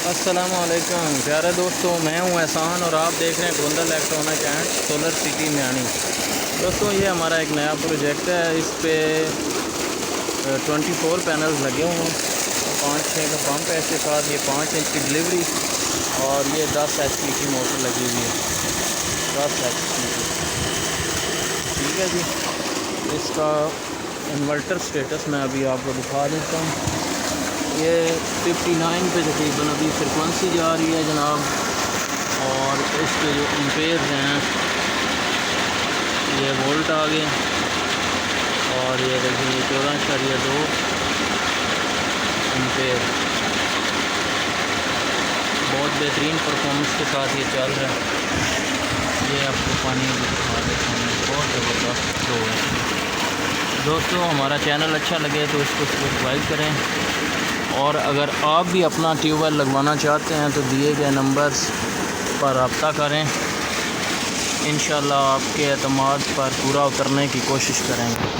अस्सलामुअलैकुम प्यारे दोस्तों, मैं हूं एहसान और आप देख रहे हैं गोंदा इलेक्ट्रॉनिक एंड सोलर सिटी म्यानी। दोस्तों, ये हमारा एक नया प्रोजेक्ट है। इस पे 24 पैनल्स लगे हुए हैं, 5-6 का पंप है, इसके साथ ये 5 इंच की डिलीवरी और ये 10 HP की मोटर लगी हुई है। 10 HP की, ठीक है जी। इसका इन्वर्टर स्टेटस मैं अभी आपको दिखा देता हूँ। ये 59 पे तकरीबन अभी फ्रिक्वेंसी जा रही है जनाब, और इसके जो एम्पेयर हैं ये वोल्ट आ गए, और ये देखिए 14.2 एम्पेयर। बहुत बेहतरीन परफॉर्मेंस के साथ ये चल रहा है। ये आपको पानी दिखा देता हूँ, बहुत ज़बरदस्त फ्लो है। दोस्तों, हमारा चैनल अच्छा लगे तो इसको सब्सक्राइब करें, और अगर आप भी अपना ट्यूबवेल लगवाना चाहते हैं तो दिए गए नंबर्स पर रब्ता करें। इंशाल्लाह आपके एतमाद पर पूरा उतरने की कोशिश करेंगे।